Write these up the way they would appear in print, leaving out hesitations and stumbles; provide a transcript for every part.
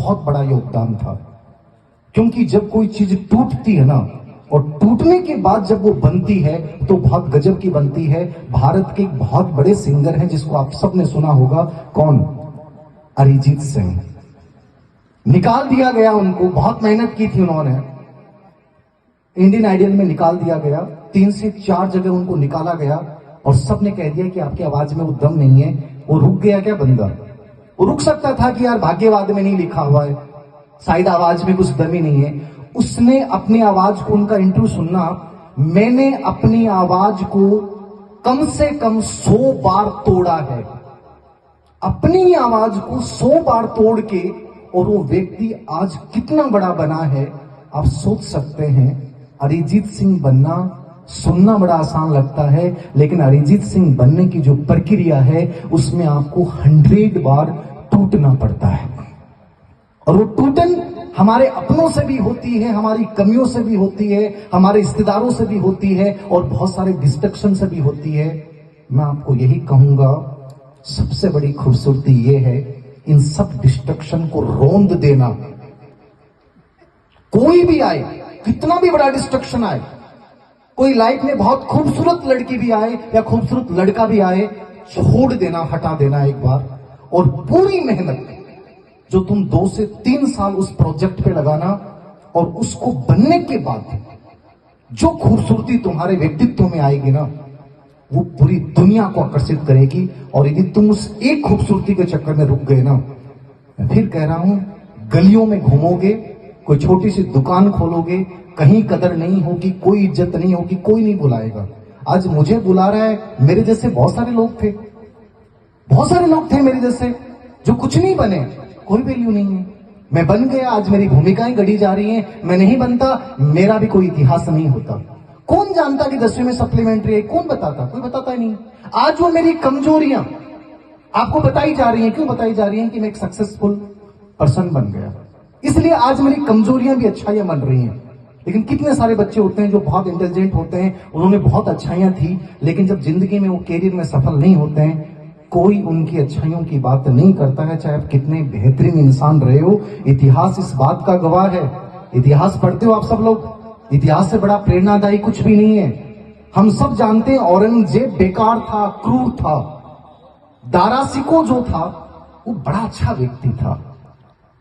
बहुत बड़ा योगदान था। क्योंकि जब कोई चीज टूटती है ना, और टूटने के बाद जब वो बनती है तो बहुत गजब की बनती है। भारत के एक बहुत बड़े सिंगर हैं जिसको आप सबने सुना होगा, कौन? अरिजीत सिंह। निकाल दिया गया उनको, बहुत मेहनत की थी उन्होंने, इंडियन आइडल में निकाल दिया गया, 3 से 4 जगह उनको निकाला गया और सबने कह दिया कि आपकी आवाज में वो दम नहीं है। वो रुक गया क्या बंदा? वो रुक सकता था कि यार भाग्यवाद में नहीं लिखा हुआ है, शायद आवाज में कुछ दम ही नहीं है। उसने अपनी आवाज को, उनका इंटरव्यू सुनना, मैंने अपनी आवाज को कम से कम 100 बार तोड़ा है, अपनी आवाज को 100 बार तोड़ के, और वो व्यक्ति आज कितना बड़ा बना है आप सोच सकते हैं। अरिजीत सिंह बनना, सुनना बड़ा आसान लगता है, लेकिन अरिजीत सिंह बनने की जो प्रक्रिया है उसमें आपको 100 बार टूटना पड़ता है। और वो टूटन हमारे अपनों से भी होती है, हमारी कमियों से भी होती है, हमारे रिश्तेदारों से भी होती है, और बहुत सारे डिस्ट्रक्शन से भी होती है। मैं आपको यही कहूंगा, सबसे बड़ी खूबसूरती ये है, इन सब डिस्ट्रक्शन को रोंद देना। कोई भी आए, कितना भी बड़ा डिस्ट्रक्शन आए, कोई लाइफ में बहुत खूबसूरत लड़की भी आए या खूबसूरत लड़का भी आए, छोड़ देना, हटा देना एक बार, और पूरी मेहनत जो तुम 2 से 3 साल उस प्रोजेक्ट पे लगाना, और उसको बनने के बाद जो खूबसूरती तुम्हारे व्यक्तित्व में आएगी ना, वो पूरी दुनिया को आकर्षित करेगी। और यदि तुम उस एक खूबसूरती के चक्कर में रुक गए ना, मैं फिर कह रहा हूं, गलियों में घूमोगे, कोई छोटी सी दुकान खोलोगे, कहीं कदर नहीं होगी, कोई इज्जत नहीं होगी, कोई नहीं बुलाएगा। आज मुझे बुला रहा है, मेरे जैसे बहुत सारे लोग थे, बहुत सारे लोग थे मेरे जैसे जो कुछ नहीं बने, कोई वैल्यू नहीं है। मैं बन गया, आज मेरी भूमिकाएं गढ़ी जा रही हैं। मैं नहीं बनता, मेरा भी कोई इतिहास नहीं होता। कौन जानता कि 10वीं में सप्लीमेंट्री है? कौन बताता? कोई बताता ही नहीं। आज वो मेरी कमजोरियां आपको बताई जा रही हैं। क्यों बताई जा रही हैं? कि मैं एक सक्सेसफुल पर्सन बन गया, इसलिए आज मेरी कमजोरियां भी अच्छाइयां बन रही हैं। लेकिन कितने सारे बच्चे होते हैं जो बहुत इंटेलिजेंट होते हैं, उन्होंने बहुत अच्छाइयां थी, लेकिन जब जिंदगी में वो कैरियर में सफल नहीं होते हैं, कोई उनकी अच्छाइयों की बात नहीं करता है, चाहे आप कितने बेहतरीन इंसान रहे हो। इतिहास इस बात का गवाह है। इतिहास पढ़ते हो आप सब लोग, इतिहास से बड़ा प्रेरणादायी कुछ भी नहीं है। हम सब जानते हैं औरंगजेब बेकार था, क्रूर था। दारा सिको जो था वो बड़ा अच्छा व्यक्ति था।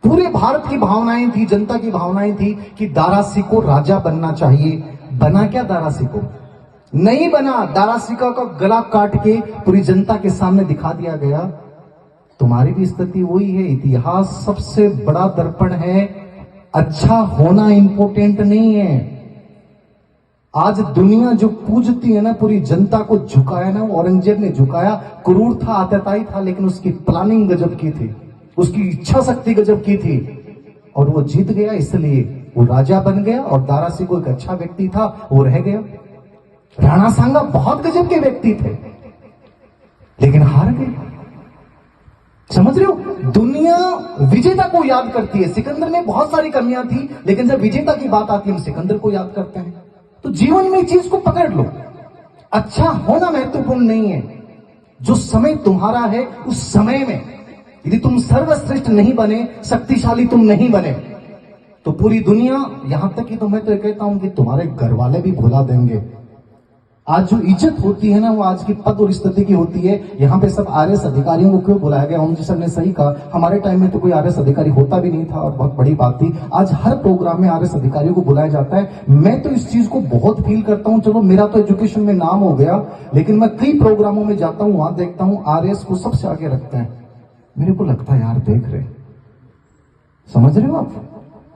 पूरे भारत की भावनाएं थी, जनता की भावनाएं थी कि दारा सिको राजा बनना चाहिए। बना क्या दारा सिको? नहीं बना। दारा सिको का गला काट के पूरी जनता के सामने दिखा दिया गया। तुम्हारी भी स्थिति वही है। इतिहास सबसे बड़ा दर्पण है। अच्छा होना इंपॉर्टेंट नहीं है। आज दुनिया जो पूजती है ना, पूरी जनता को झुकाया ना, औरंगजेब ने झुकाया। क्रूर था, आतताई था, लेकिन उसकी प्लानिंग गजब की थी, उसकी इच्छा शक्ति गजब की थी, और वो जीत गया। इसलिए वो राजा बन गया। और दारा सिको एक अच्छा व्यक्ति था, वो रह गया। राणा सांगा बहुत गजब के व्यक्ति थे, लेकिन हार गए। समझ रहे हो? दुनिया विजेता को याद करती है। सिकंदर में बहुत सारी कमियां थी, लेकिन जब विजेता की बात आती है, हम सिकंदर को याद करते हैं। तो जीवन में चीज को पकड़ लो। अच्छा होना महत्वपूर्ण नहीं है। जो समय तुम्हारा है, उस समय में यदि तुम सर्वश्रेष्ठ नहीं बने, शक्तिशाली तुम नहीं बने, तो पूरी दुनिया, यहां तक कि तो मैं तो कहता हूं कि तुम्हारे घर वाले भी भुला देंगे। आज जो इज्जत होती है ना, वो आज की पद और स्थिति की होती है। यहाँ पे सब आरएस अधिकारियों को क्यों बुलाया गया? ओम जी सर ने सही कहा, हमारे टाइम में तो कोई आरएस अधिकारी होता भी नहीं था, और बहुत बड़ी बात थी। आज हर प्रोग्राम में आरएस अधिकारियों को बुलाया जाता है। मैं तो इस चीज को बहुत फील करता हूँ। चलो मेरा तो एजुकेशन में नाम हो गया, लेकिन मैं कई प्रोग्रामों में जाता हूँ, वहां देखता हूँ आरएस को सबसे आगे रखते हैं। मेरे को लगता है यार, देख रहे, समझ रहे हो आप?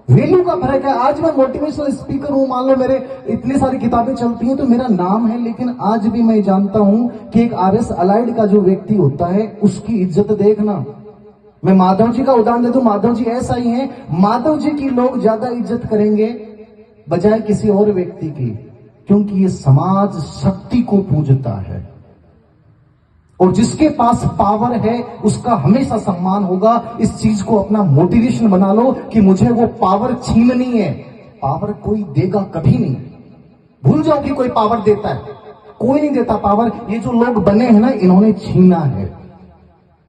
वैल्यू का फर्क है। आज मैं मोटिवेशनल स्पीकर हूं, मान लो मेरे इतनी सारी किताबें चलती हैं तो मेरा नाम है, लेकिन आज भी मैं जानता हूं कि एक आरएस अलाइड का जो व्यक्ति होता है, उसकी इज्जत देखना। मैं माधव जी का उदाहरण दे दूं, माधव जी ऐसा ही है। माधव जी की लोग ज्यादा इज्जत करेंगे बजाय किसी और व्यक्ति की, क्योंकि ये समाज शक्ति को पूजता है, और जिसके पास पावर है उसका हमेशा सम्मान होगा। इस चीज को अपना मोटिवेशन बना लो कि मुझे वो पावर छीननी है। पावर कोई देगा कभी नहीं। भूल जाओ कि कोई पावर देता है, कोई नहीं देता पावर। ये जो लोग बने हैं ना, इन्होंने छीना है।